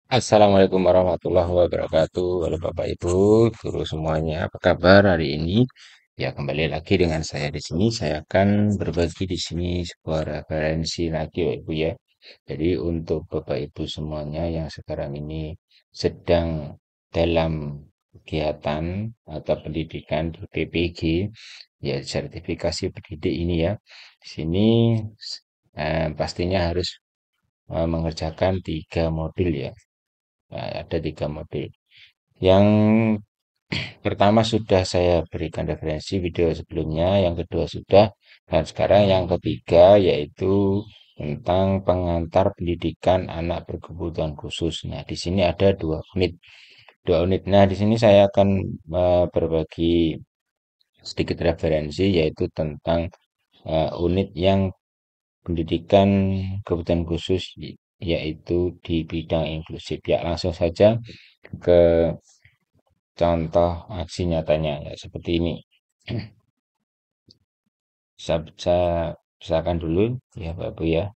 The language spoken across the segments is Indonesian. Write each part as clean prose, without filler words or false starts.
Assalamualaikum warahmatullahi wabarakatuh. Halo Bapak Ibu, guru semuanya. Apa kabar hari ini? Ya, kembali lagi dengan saya di sini. Saya akan berbagi di sini sebuah referensi lagi, Bapak Ibu ya. Jadi untuk Bapak Ibu semuanya yang sekarang ini sedang dalam kegiatan atau pendidikan di PPG, ya sertifikasi pendidik ini ya. Di sini pastinya harus mengerjakan 3 modul ya. Nah, ada 3 modul. Yang pertama sudah saya berikan referensi video sebelumnya, yang kedua sudah, dan sekarang yang ketiga yaitu tentang pengantar pendidikan anak berkebutuhan khusus. Nah, di sini ada 2 unit. 2 unit. Nah, di sini saya akan berbagi sedikit referensi yaitu tentang unit yang pendidikan kebutuhan khusus yaitu di bidang inklusif. Ya, langsung saja ke contoh aksi nyatanya ya seperti ini. Saya misalkan dulu ya Bapak Ibu ya.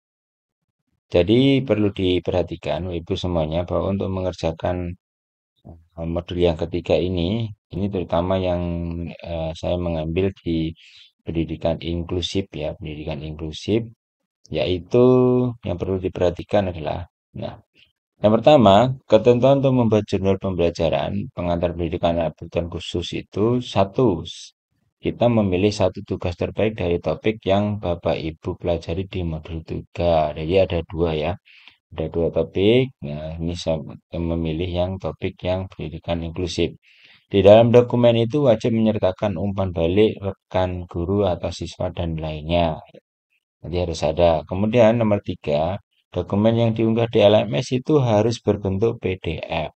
Jadi perlu diperhatikan Ibu semuanya bahwa untuk mengerjakan modul yang ketiga ini terutama yang saya mengambil di pendidikan inklusif ya, pendidikan inklusif, yaitu yang perlu diperhatikan adalah, nah, yang pertama, ketentuan untuk membuat jurnal pembelajaran pengantar pendidikan anak berkebutuhan khusus itu satu, kita memilih satu tugas terbaik dari topik yang Bapak Ibu pelajari di modul 3. Jadi ada dua ya, ada dua topik. Nah, ini saya memilih yang topik yang pendidikan inklusif. Di dalam dokumen itu wajib menyertakan umpan balik rekan guru atau siswa dan lainnya. Jadi harus ada. Kemudian nomor 3, dokumen yang diunggah di LMS itu harus berbentuk PDF.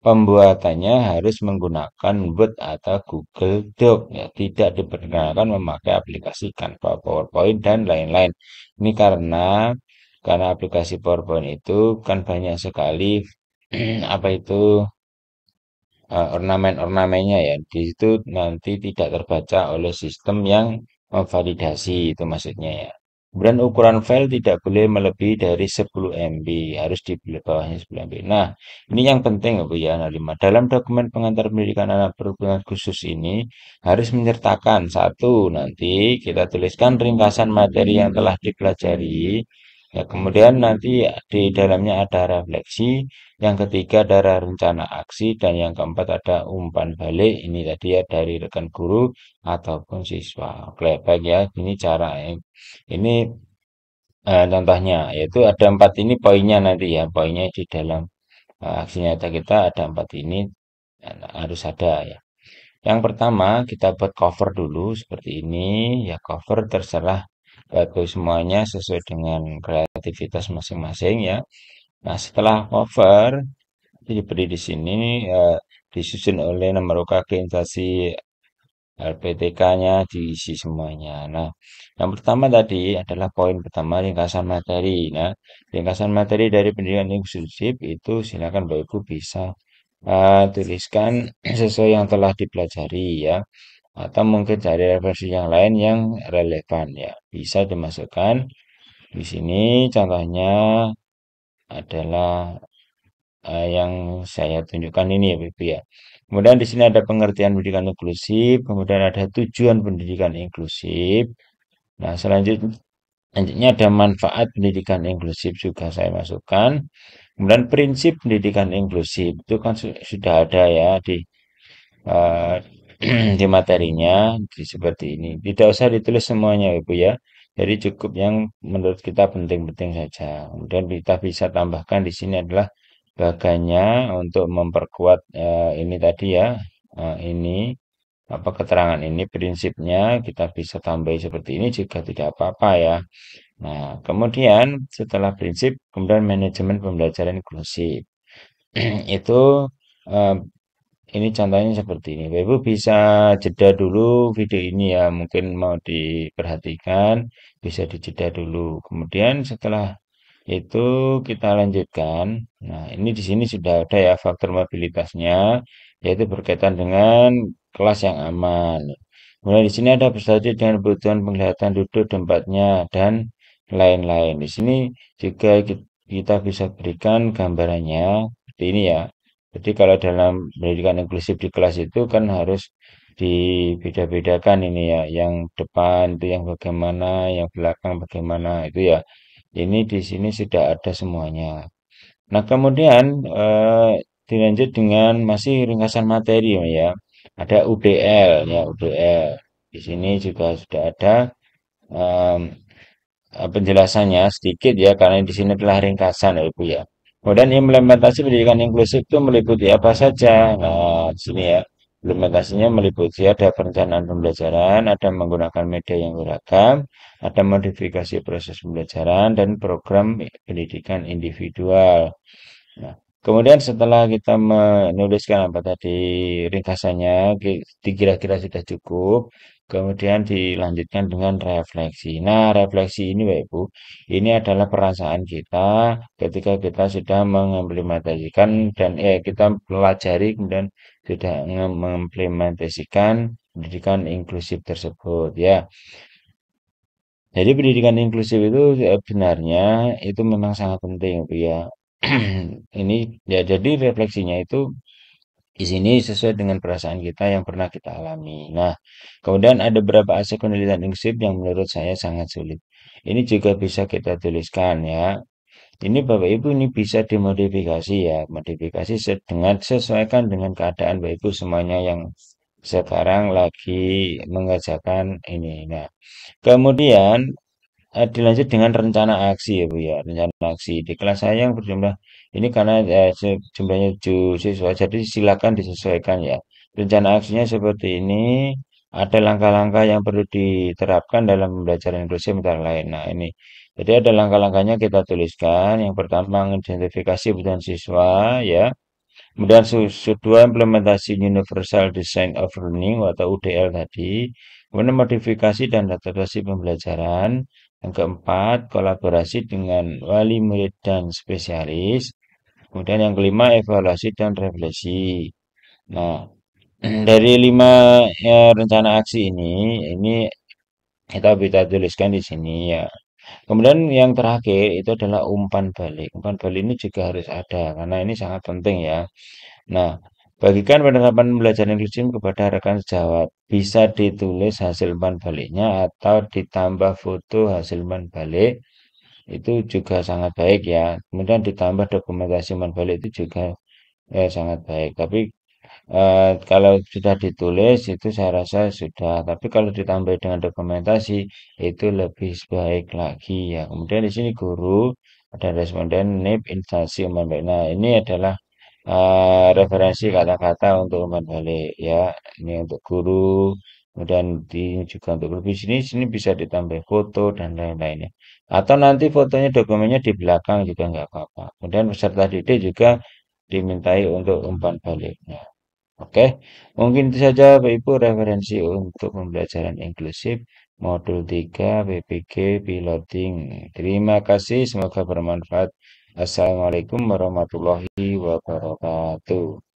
Pembuatannya harus menggunakan Word atau Google Doc. Ya, tidak diperkenankan memakai aplikasi Canva, PowerPoint, dan lain-lain. Ini karena aplikasi PowerPoint itu kan banyak sekali apa itu ornamen-ornamennya ya. Di situ nanti tidak terbaca oleh sistem yang memvalidasi itu maksudnya ya. Kemudian ukuran file tidak boleh melebihi dari 10 MB, harus di bawahnya 10 MB. Nah, ini yang penting Bu ya, nah, 5. Dalam dokumen pengantar pendidikan anak berkebutuhan khusus ini harus menyertakan satu, nanti kita tuliskan ringkasan materi yang telah dipelajari. Ya, kemudian nanti di dalamnya ada refleksi, yang ketiga ada rencana aksi, dan yang keempat ada umpan balik. Ini tadi ya dari rekan guru ataupun siswa. Oke, baik ya. Ini cara ini contohnya, yaitu ada 4 ini poinnya nanti ya. Poinnya di dalam aksi nyata kita ada 4 ini harus ada ya. Yang pertama kita buat cover dulu seperti ini. Ya cover terserah bagi semuanya sesuai dengan kreativitas masing-masing ya. Nah setelah cover diberi di sini disusun oleh nomor UKG instansi LPTK-nya diisi semuanya. Nah, yang pertama tadi adalah poin pertama ringkasan materi. Nah, ringkasan materi dari pendidikan inklusif itu silakan Bapak Ibu bisa tuliskan sesuai yang telah dipelajari ya, atau mungkin cari referensi yang lain yang relevan ya. Bisa dimasukkan di sini. Contohnya adalah yang saya tunjukkan ini ya, Ibu ya. Kemudian di sini ada pengertian pendidikan inklusif, kemudian ada tujuan pendidikan inklusif. Nah, selanjutnya ada manfaat pendidikan inklusif juga saya masukkan. Kemudian prinsip pendidikan inklusif itu kan sudah ada ya eh, di materinya seperti ini. Tidak usah ditulis semuanya, Ibu ya. Jadi cukup yang menurut kita penting-penting saja. Kemudian kita bisa tambahkan di sini adalah baganya untuk memperkuat ini tadi ya, ini apa keterangan ini prinsipnya kita bisa tambahi seperti ini juga tidak apa-apa ya. Nah, kemudian setelah prinsip, kemudian manajemen pembelajaran inklusif. Itu eh, ini contohnya seperti ini. Bapak Ibu bisa jeda dulu video ini ya, mungkin mau diperhatikan, bisa dijeda dulu. Kemudian setelah itu kita lanjutkan. Nah, ini di sini sudah ada ya faktor mobilitasnya, yaitu berkaitan dengan kelas yang aman. Kemudian di sini ada bersaji dengan kebutuhan penglihatan duduk tempatnya dan lain-lain. Di sini juga kita bisa berikan gambarannya seperti ini ya. Jadi kalau dalam pendidikan inklusif di kelas itu kan harus dibeda-bedakan ini ya, yang depan itu yang bagaimana, yang belakang bagaimana itu ya. Ini di sini sudah ada semuanya. Nah, kemudian dilanjut dengan masih ringkasan materi ya. Ada UDL ya, UDL. Di sini juga sudah ada em, penjelasannya sedikit ya, karena di sini adalah ringkasan ya, Ibu ya. Kemudian implementasi pendidikan inklusif itu meliputi apa saja? Nah, di sini ya. Implementasinya meliputi ada perencanaan pembelajaran, ada menggunakan media yang beragam, ada modifikasi proses pembelajaran, dan program pendidikan individual. Nah, kemudian setelah kita menuliskan apa tadi ringkasannya, kira-kira sudah cukup. Kemudian dilanjutkan dengan refleksi. Nah, refleksi ini, Bapak Ibu, ini adalah perasaan kita ketika kita sudah mengimplementasikan dan kita pelajari kemudian sudah mengimplementasikan pendidikan inklusif tersebut ya. Jadi pendidikan inklusif itu sebenarnya itu memang sangat penting, Bu ya. Ini ya jadi refleksinya itu di sini sesuai dengan perasaan kita yang pernah kita alami. Nah, kemudian ada beberapa aspek pendidikan inklusif yang menurut saya sangat sulit. Ini juga bisa kita tuliskan ya. Ini Bapak Ibu ini bisa dimodifikasi ya, modifikasi dengan sesuaikan dengan keadaan Bapak Ibu semuanya yang sekarang lagi mengerjakan ini. Nah, kemudian dilanjut dengan rencana aksi ya Bu ya, rencana aksi. Di kelas saya yang berjumlah ini karena jumlahnya 7 siswa, jadi silakan disesuaikan ya. Rencana aksinya seperti ini, ada langkah-langkah yang perlu diterapkan dalam pembelajaran inklusif antara lain. Nah ini, jadi ada langkah-langkahnya kita tuliskan. Yang pertama, mengidentifikasi kebutuhan siswa ya. Kemudian kedua, implementasi Universal Design of Learning atau UDL tadi. Kemudian modifikasi dan adaptasi pembelajaran. Yang keempat, kolaborasi dengan wali murid dan spesialis. Kemudian yang kelima, evaluasi dan refleksi. Nah, dari lima rencana aksi ini kita bisa tuliskan di sini ya. Kemudian yang terakhir itu adalah umpan balik. Umpan balik ini juga harus ada karena ini sangat penting ya. Nah, bagikan penerapan belajar inklusif kepada rekan sejawat. Bisa ditulis hasil umpan baliknya atau ditambah foto hasil umpan balik. Itu juga sangat baik ya. Kemudian ditambah dokumentasi umpan balik itu juga sangat baik. Tapi kalau sudah ditulis itu saya rasa sudah. Tapi kalau ditambah dengan dokumentasi itu lebih baik lagi ya. Kemudian di sini guru ada responden NIP instansi umpan balik. Nah, ini adalah referensi kata-kata untuk umpan balik ya. Ini untuk guru, kemudian ini juga untuk guru. Di sini bisa ditambah foto dan lain-lainnya. Atau nanti fotonya dokumennya di belakang juga nggak apa-apa. Kemudian peserta didik juga dimintai untuk umpan baliknya. Oke, mungkin itu saja Bapak Ibu referensi untuk pembelajaran inklusif modul 3 PPG Piloting. Terima kasih, semoga bermanfaat. Assalamualaikum warahmatullahi wabarakatuh.